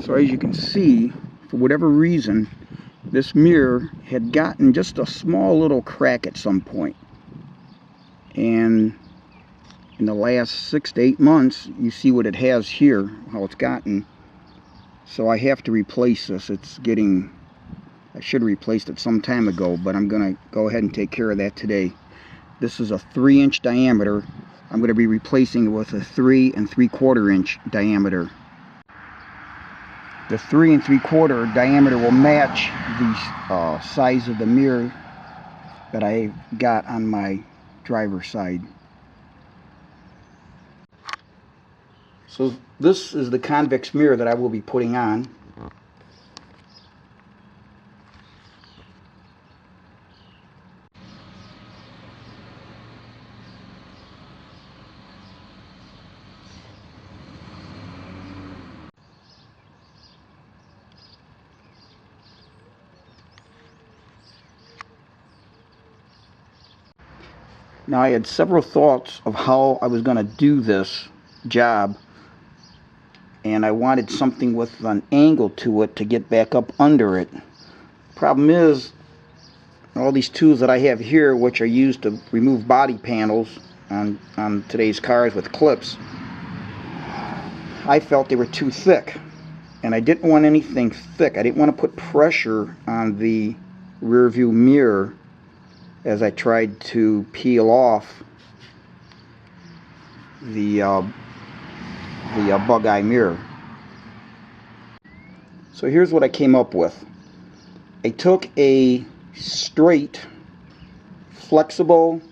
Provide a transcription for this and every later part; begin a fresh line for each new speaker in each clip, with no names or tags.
So as you can see, for whatever reason, this mirror had gotten just a small little crack at some point. And in the last 6 to 8 months, you see what it has here, how it's gotten. So I have to replace this. It's getting, I should have replaced it some time ago, but I'm going to go ahead and take care of that today. This is a 3-inch diameter. I'm going to be replacing it with a 3 3/4 inch diameter. The 3 3/4 diameter will match the size of the mirror that I got on my driver's side. So this is the convex mirror that I will be putting on. Now I had several thoughts of how I was going to do this job, and I wanted something with an angle to it to get back up under it. Problem is, all these tools that I have here, which are used to remove body panels on today's cars with clips, I felt they were too thick, and I didn't want anything thick. I didn't want to put pressure on the rear view mirror as I tried to peel off the bug eye mirror. So here's what I came up with. I took a straight, flexible,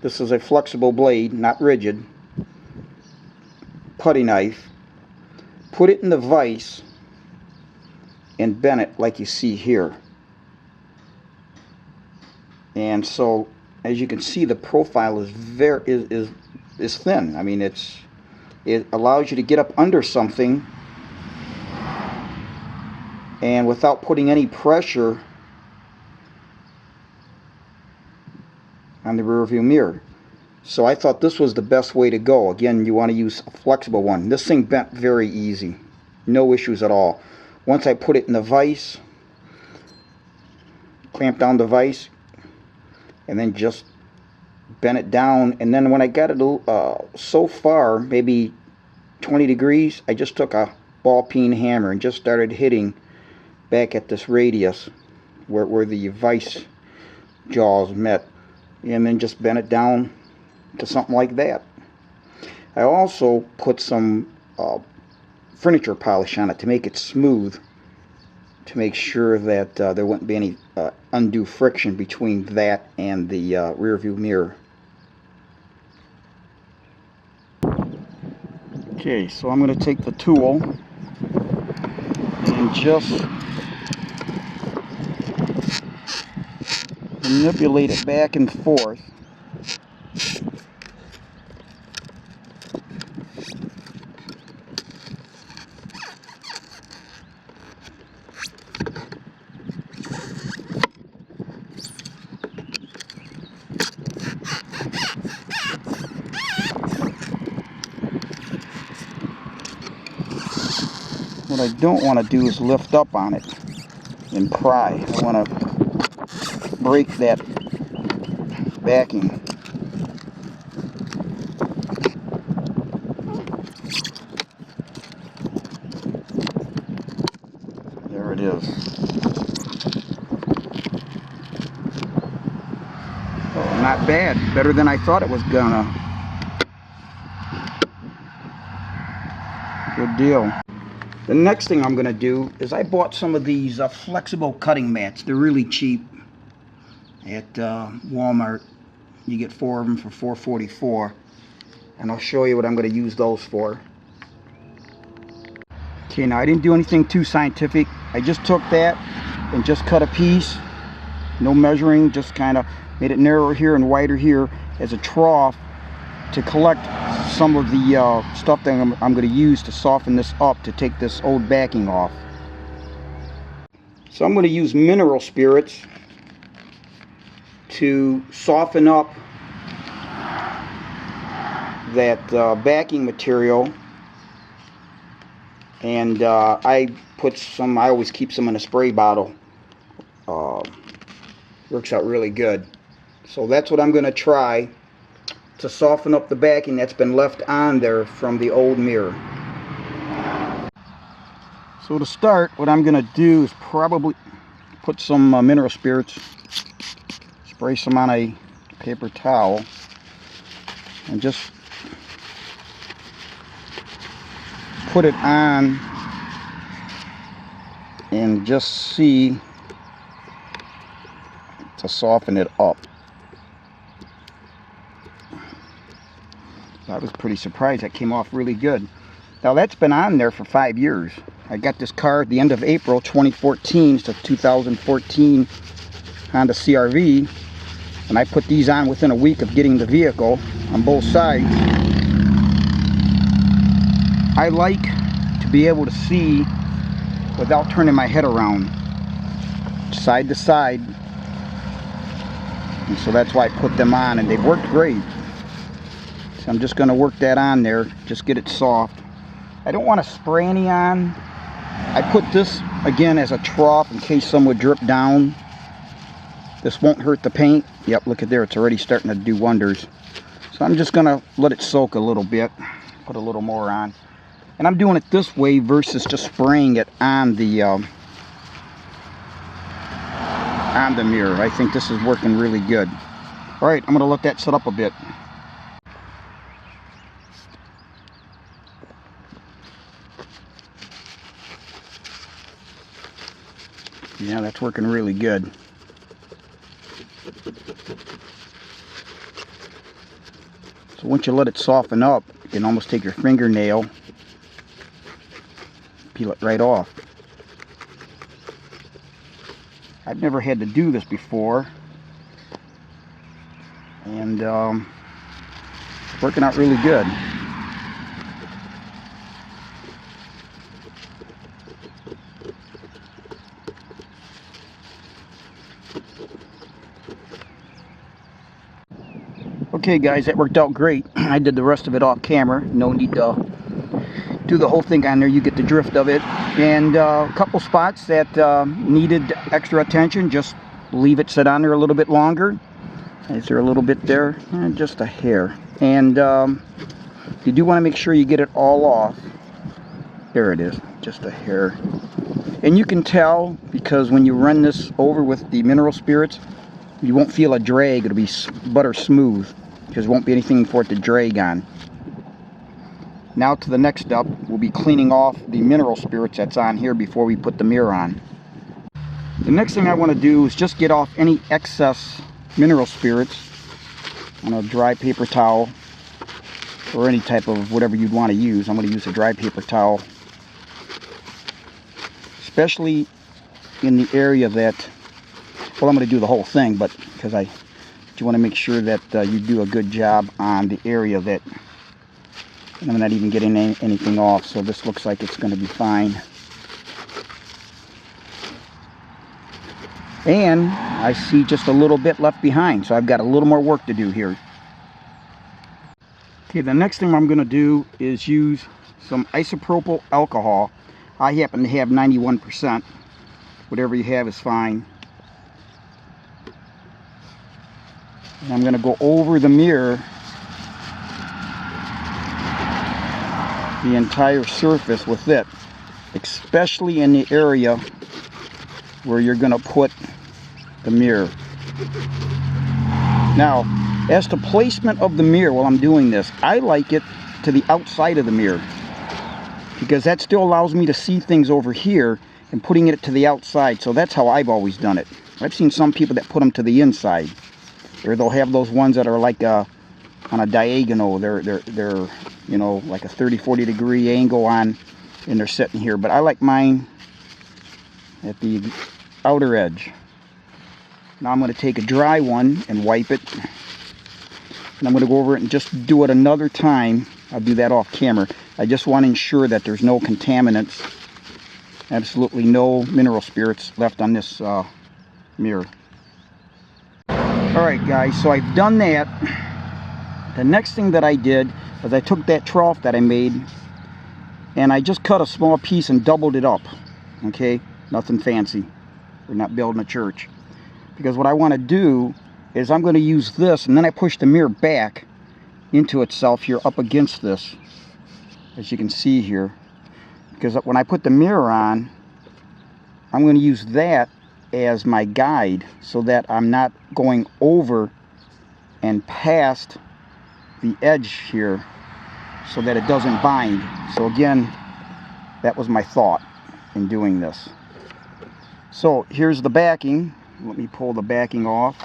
this is a flexible blade, not rigid, putty knife, put it in the vise, and bent it like you see here. And so, as you can see, the profile is is thin. I mean, it allows you to get up under something, and without putting any pressure on the rear view mirror. So I thought this was the best way to go. Again, you want to use a flexible one. This thing bent very easy, no issues at all. Once I put it in the vise, clamp down the vise, and then just bent it down, and then when I got it so far, maybe 20 degrees, I just took a ball peen hammer and just started hitting back at this radius where the vise jaws met, and then just bent it down to something like that. I also put some furniture polish on it to make it smooth, to make sure that there wouldn't be any undue friction between that and the rear view mirror. Okay, so I'm going to take the tool and just manipulate it back and forth. What I don't want to do is lift up on it and pry. I want to break that backing. There it is. Oh, not bad. Better than I thought it was gonna. Good deal. The next thing I'm going to do is I bought some of these flexible cutting mats. They're really cheap at Walmart. You get 4 of them for $4.44, and I'll show you what I'm going to use those for. Okay, now I didn't do anything too scientific. I just took that and just cut a piece. No measuring, just kind of made it narrower here and wider here as a trough to collect some of the stuff that I'm going to use to soften this up, to take this old backing off. So I'm going to use mineral spirits to soften up that backing material And I put some, I always keep some in a spray bottle. Works out really good. So that's what I'm going to try to soften up the backing that's been left on there from the old mirror. So to start, what I'm going to do is probably put some mineral spirits, spray some on a paper towel, and just put it on and just see to soften it up. I was pretty surprised. That came off really good. Now that's been on there for 5 years. I got this car at the end of April 2014. It's a 2014 Honda CR-V, and I put these on within a week of getting the vehicle on both sides. I like to be able to see without turning my head around, side to side, and so that's why I put them on, and they've worked great. So I'm just going to work that on there, just get it soft. I don't want to spray any on. I put this again as a trough in case some would drip down. This won't hurt the paint. Yep, look at there, it's already starting to do wonders. So I'm just going to let it soak a little bit, put a little more on. And I'm doing it this way versus just spraying it on the mirror. I think this is working really good. All right, I'm going to let that set up a bit. Yeah, that's working really good. So once you let it soften up, you can almost take your fingernail, peel it right off. I've never had to do this before, and it's working out really good. Okay guys, that worked out great. I did the rest of it off camera. No need to do the whole thing on there. You get the drift of it. And a couple spots that needed extra attention, just leave it sit on there a little bit longer. Is there a little bit there? Just a hair. And you do want to make sure you get it all off. There it is, just a hair. And you can tell because when you run this over with the mineral spirits, you won't feel a drag. It'll be butter smooth. There won't be anything for it to drag on. Now to the next step, we'll be cleaning off the mineral spirits that's on here before we put the mirror on. The next thing I want to do is just get off any excess mineral spirits on a dry paper towel or any type of whatever you'd want to use. I'm going to use a dry paper towel, especially in the area that, well, I'm going to do the whole thing, but because you want to make sure that you do a good job on the area that I'm not even getting anything off, so this looks like it's going to be fine. And I see just a little bit left behind, so I've got a little more work to do here. Okay, the next thing I'm going to do is use some isopropyl alcohol. I happen to have 91%. Whatever you have is fine. And I'm going to go over the mirror, the entire surface with it, especially in the area where you're going to put the mirror. Now, as to placement of the mirror while I'm doing this, I like it to the outside of the mirror because that still allows me to see things over here, and putting it to the outside. So that's how I've always done it. I've seen some people that put them to the inside, or they'll have those ones that are like on a diagonal. They're you know, like a 30-40 degree angle on, and they're sitting here. But I like mine at the outer edge. Now I'm going to take a dry one and wipe it, and I'm going to go over it and just do it another time. I'll do that off camera. I just want to ensure that there's no contaminants, absolutely no mineral spirits left on this mirror. Alright guys, so I've done that. The next thing that I did is I took that trough that I made And I just cut a small piece and doubled it up. Okay, nothing fancy. We're not building a church. Because what I want to do is I'm going to use this, and then I push the mirror back into itself here up against this, as you can see here. Because when I put the mirror on, I'm going to use that as my guide so that I'm not going over and past the edge here so that it doesn't bind. So again, that was my thought in doing this. So here's the backing. Let me pull the backing off.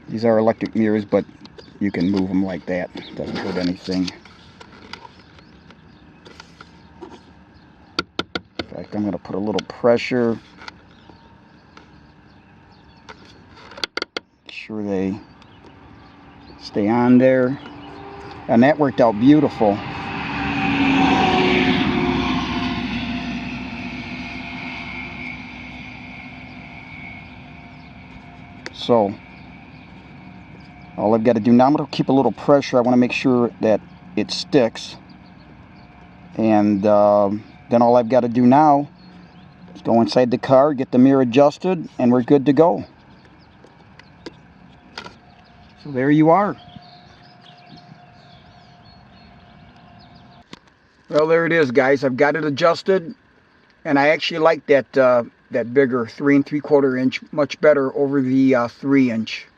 These are electric mirrors, but you can move them like that. Doesn't hurt anything. In fact, I'm going to put a little pressure. Make sure they stay on there. And that worked out beautiful. So all I've got to do now, I'm going to keep a little pressure. I want to make sure that it sticks. And then all I've got to do now is go inside the car, get the mirror adjusted, and we're good to go. So there you are. Well, there it is, guys. I've got it adjusted, and I actually like that that bigger 3 3/4 inch much better over the 3 inch.